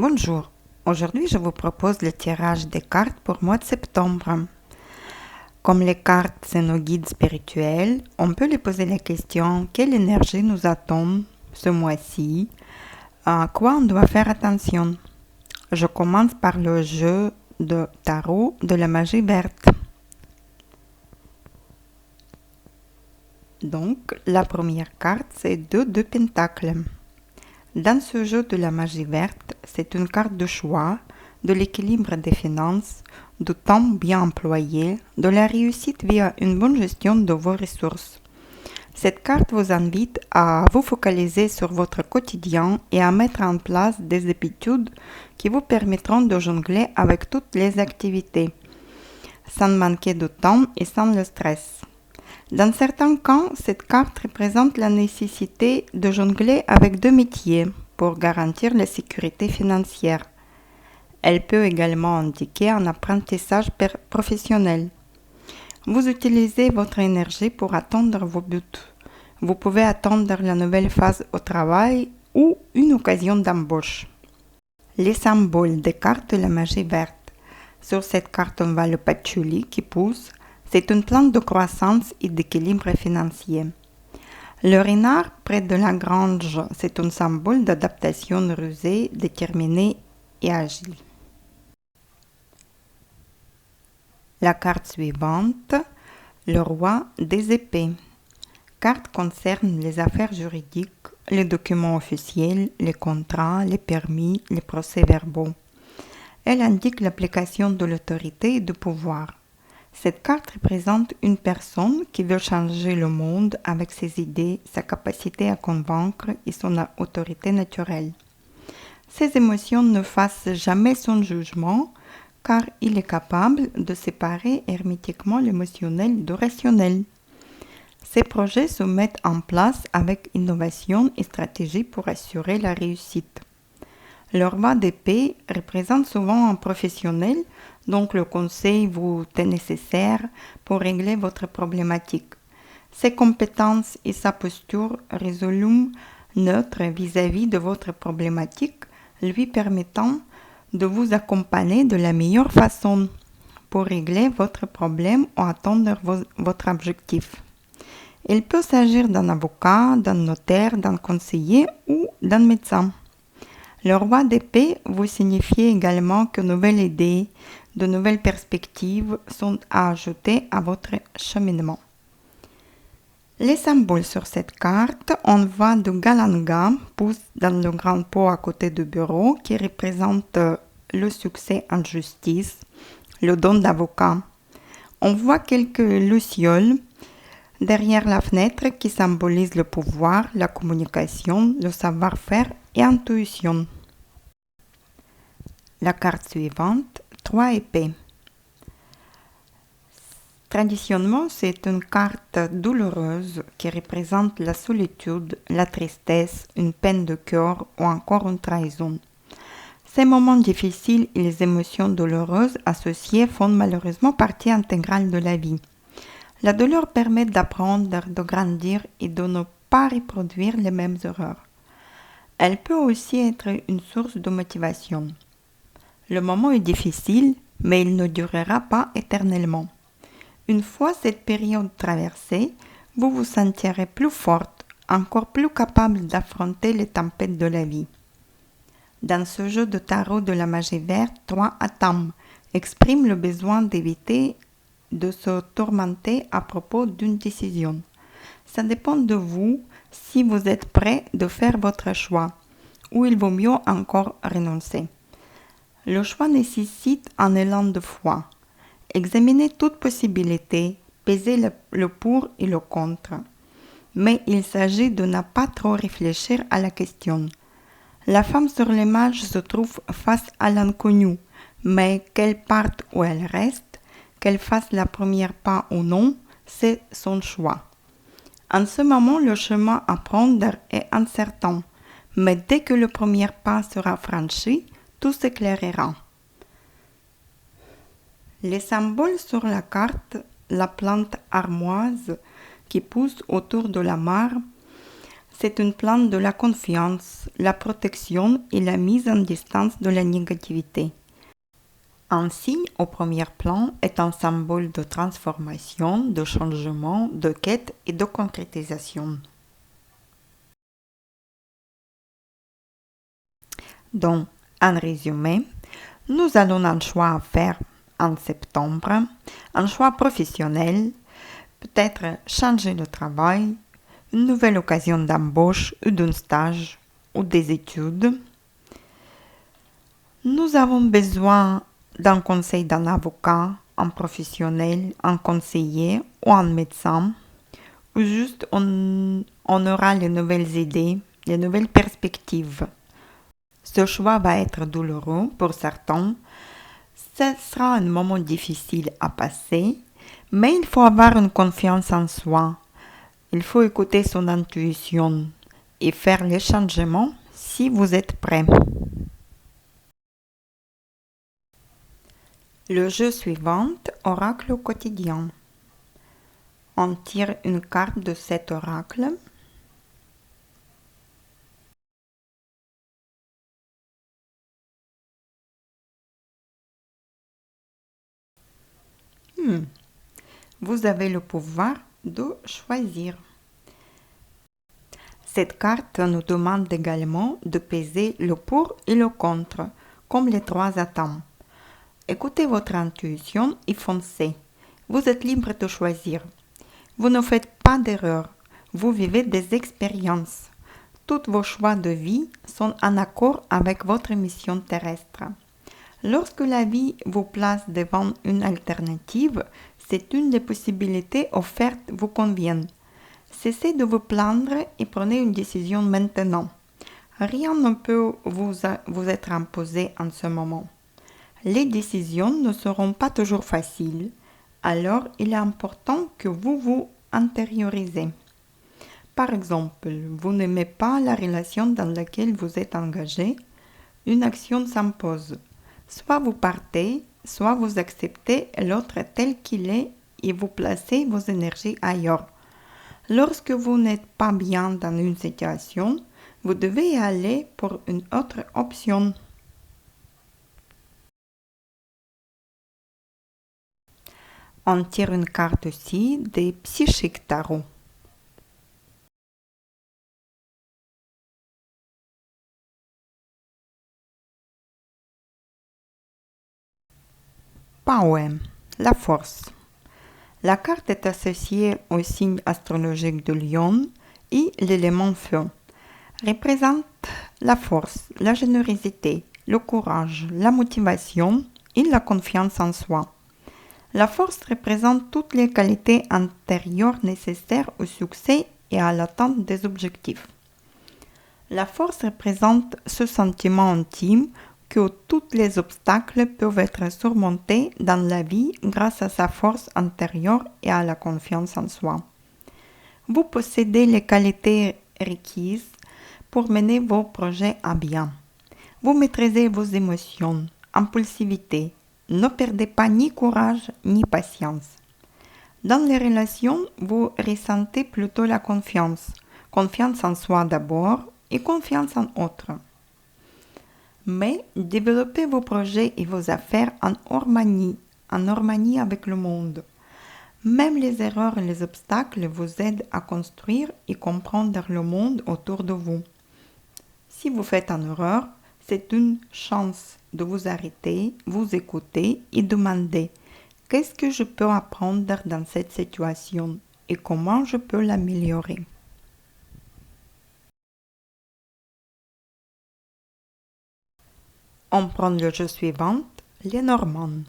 Bonjour, aujourd'hui je vous propose le tirage des cartes pour le mois de septembre. Comme les cartes c'est nos guides spirituels, on peut les poser la question quelle énergie nous attend ce mois-ci, à quoi on doit faire attention. Je commence par le jeu de tarot de la magie verte. Donc la première carte c'est 2 de Pentacles. Dans ce jeu de la magie verte, c'est une carte de choix, de l'équilibre des finances, du temps bien employé, de la réussite via une bonne gestion de vos ressources. Cette carte vous invite à vous focaliser sur votre quotidien et à mettre en place des habitudes qui vous permettront de jongler avec toutes les activités, sans manquer de temps et sans le stress. Dans certains cas, cette carte représente la nécessité de jongler avec 2 métiers pour garantir la sécurité financière. Elle peut également indiquer un apprentissage professionnel. Vous utilisez votre énergie pour atteindre vos buts. Vous pouvez attendre la nouvelle phase au travail ou une occasion d'embauche. Les symboles des cartes de la magie verte. Sur cette carte, on voit le patchouli qui pousse. C'est une plante de croissance et d'équilibre financier. Le renard près de la grange, c'est un symbole d'adaptation rusée, déterminée et agile. La carte suivante, le roi des épées. Carte concerne les affaires juridiques, les documents officiels, les contrats, les permis, les procès-verbaux. Elle indique l'application de l'autorité et du pouvoir. Cette carte représente une personne qui veut changer le monde avec ses idées, sa capacité à convaincre et son autorité naturelle. Ses émotions ne fassent jamais son jugement car il est capable de séparer hermétiquement l'émotionnel du rationnel. Ses projets se mettent en place avec innovation et stratégie pour assurer la réussite. Le roi d'épée représente souvent un professionnel, donc le conseil vous est nécessaire pour régler votre problématique. Ses compétences et sa posture résolue neutre vis-à-vis de votre problématique, lui permettant de vous accompagner de la meilleure façon pour régler votre problème ou atteindre votre objectif. Il peut s'agir d'un avocat, d'un notaire, d'un conseiller ou d'un médecin. Le roi d'épée vous signifie également que de nouvelles idées, de nouvelles perspectives sont à ajouter à votre cheminement. Les symboles sur cette carte, on voit du galanga, pousse dans le grand pot à côté du bureau, qui représente le succès en justice, le don d'avocat. On voit quelques lucioles derrière la fenêtre qui symbolisent le pouvoir, la communication, le savoir-faire et intuition. La carte suivante, 3 épées. Traditionnellement, c'est une carte douloureuse qui représente la solitude, la tristesse, une peine de cœur ou encore une trahison. Ces moments difficiles et les émotions douloureuses associées font malheureusement partie intégrale de la vie. La douleur permet d'apprendre, de grandir et de ne pas reproduire les mêmes erreurs. Elle peut aussi être une source de motivation. Le moment est difficile, mais il ne durera pas éternellement. Une fois cette période traversée, vous vous sentirez plus forte, encore plus capable d'affronter les tempêtes de la vie. Dans ce jeu de tarot de la magie verte, 3 atomes expriment le besoin d'éviter de se tourmenter à propos d'une décision. Ça dépend de vous si vous êtes prêt de faire votre choix, ou il vaut mieux encore renoncer. Le choix nécessite un élan de foi. Examinez toute possibilité, pesez le pour et le contre. Mais il s'agit de ne pas trop réfléchir à la question. La femme sur l'image se trouve face à l'inconnu, mais qu'elle parte ou elle reste, qu'elle fasse la première pas ou non, c'est son choix. En ce moment, le chemin à prendre est incertain, mais dès que le premier pas sera franchi, tout s'éclairera. Les symboles sur la carte, la plante armoise qui pousse autour de la mare, C'est une plante de la confiance, la protection et la mise en distance de la négativité. Ainsi, au premier plan, est un symbole de transformation, de changement, de quête et de concrétisation. Donc, en résumé, nous allons un choix à faire en septembre, un choix professionnel, peut-être changer de travail, une nouvelle occasion d'embauche ou d'un stage ou des études. Nous avons besoin d'un conseil d'un avocat, un professionnel, un conseiller ou un médecin, ou juste on aura les nouvelles idées, les nouvelles perspectives. Ce choix va être douloureux pour certains. Ce sera un moment difficile à passer, mais il faut avoir une confiance en soi. Il faut écouter son intuition et faire les changements si vous êtes prêt. Le jeu suivant, oracle au quotidien. On tire une carte de cet oracle. Vous avez le pouvoir de choisir. Cette carte nous demande également de peser le pour et le contre, comme les trois atomes. Écoutez votre intuition et foncez. Vous êtes libre de choisir. Vous ne faites pas d'erreur. Vous vivez des expériences. Tous vos choix de vie sont en accord avec votre mission terrestre. Lorsque la vie vous place devant une alternative, c'est une des possibilités offertes vous conviennent. Cessez de vous plaindre et prenez une décision maintenant. Rien ne peut vous être imposé en ce moment. Les décisions ne seront pas toujours faciles, alors il est important que vous vous intériorisez. Par exemple, vous n'aimez pas la relation dans laquelle vous êtes engagé, une action s'impose. Soit vous partez, soit vous acceptez l'autre tel qu'il est et vous placez vos énergies ailleurs. Lorsque vous n'êtes pas bien dans une situation, vous devez aller pour une autre option. On tire une carte aussi des psychiques tarot. Power, la force. La carte est associée au signe astrologique de Lion et l'élément feu. Représente la force, la générosité, le courage, la motivation et la confiance en soi. La force représente toutes les qualités intérieures nécessaires au succès et à l'atteinte des objectifs. La force représente ce sentiment intime que tous les obstacles peuvent être surmontés dans la vie grâce à sa force intérieure et à la confiance en soi. Vous possédez les qualités requises pour mener vos projets à bien. Vous maîtrisez vos émotions, impulsivité. Ne perdez pas ni courage ni patience. Dans les relations, vous ressentez plutôt la confiance. Confiance en soi d'abord et confiance en autres. Mais développez vos projets et vos affaires en harmonie avec le monde. Même les erreurs et les obstacles vous aident à construire et comprendre le monde autour de vous. Si vous faites une erreur, c'est une chance de vous arrêter, vous écouter et demander qu'est-ce que je peux apprendre dans cette situation et comment je peux l'améliorer. On prend le jeu suivant, les Normands.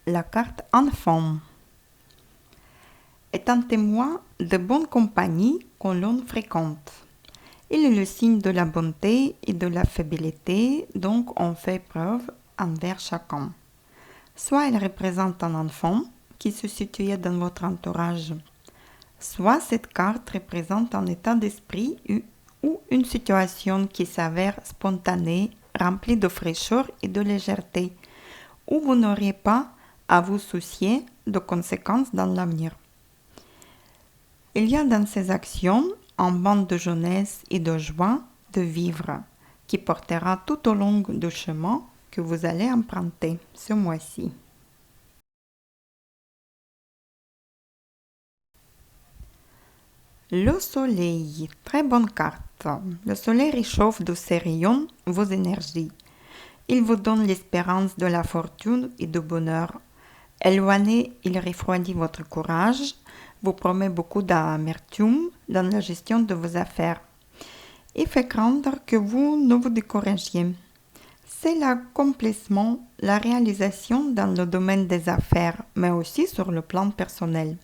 La carte enfant est un témoin de bonne compagnie que l'on fréquente. Il est le signe de la bonté et de la fidélité, donc on fait preuve envers chacun. Soit il représente un enfant qui se situe dans votre entourage, soit cette carte représente un état d'esprit ou une situation qui s'avère spontanée, rempli de fraîcheur et de légèreté, où vous n'aurez pas à vous soucier de conséquences dans l'avenir. Il y a dans ces actions un bande de jeunesse et de joie de vivre qui portera tout au long du chemin que vous allez emprunter ce mois-ci. Le soleil, très bonne carte. Le soleil réchauffe de ses rayons vos énergies. Il vous donne l'espérance de la fortune et du bonheur. Éloigné, il refroidit votre courage, vous promet beaucoup d'amertume dans la gestion de vos affaires et fait craindre que vous ne vous découragiez. C'est l'accomplissement, la réalisation dans le domaine des affaires, mais aussi sur le plan personnel.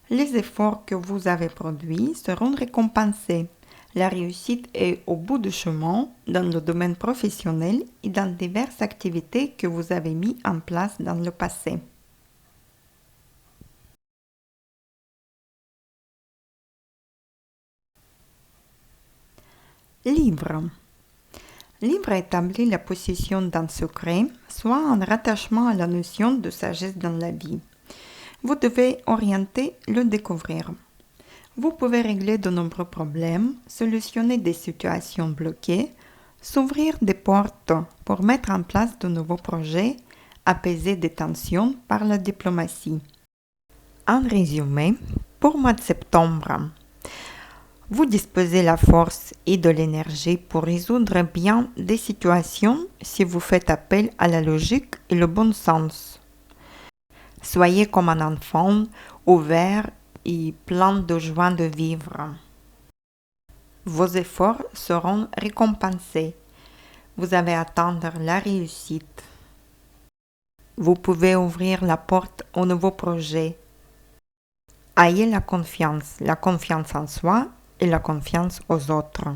Les efforts que vous avez produits seront récompensés. La réussite est au bout du chemin dans le domaine professionnel et dans diverses activités que vous avez mises en place dans le passé. Livre. Livre établit la possession d'un secret, soit un rattachement à la notion de sagesse dans la vie. Vous devez orienter le découvrir. Vous pouvez régler de nombreux problèmes, solutionner des situations bloquées, s'ouvrir des portes pour mettre en place de nouveaux projets, apaiser des tensions par la diplomatie. En résumé, pour mois de septembre, vous disposez la force et de l'énergie pour résoudre bien des situations si vous faites appel à la logique et le bon sens. Soyez comme un enfant, ouvert et plein de joie de vivre. Vos efforts seront récompensés. Vous avez à atteindre la réussite. Vous pouvez ouvrir la porte aux nouveaux projets. Ayez la confiance en soi et la confiance aux autres.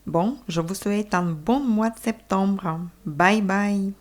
Bon, je vous souhaite un bon mois de septembre. Bye bye.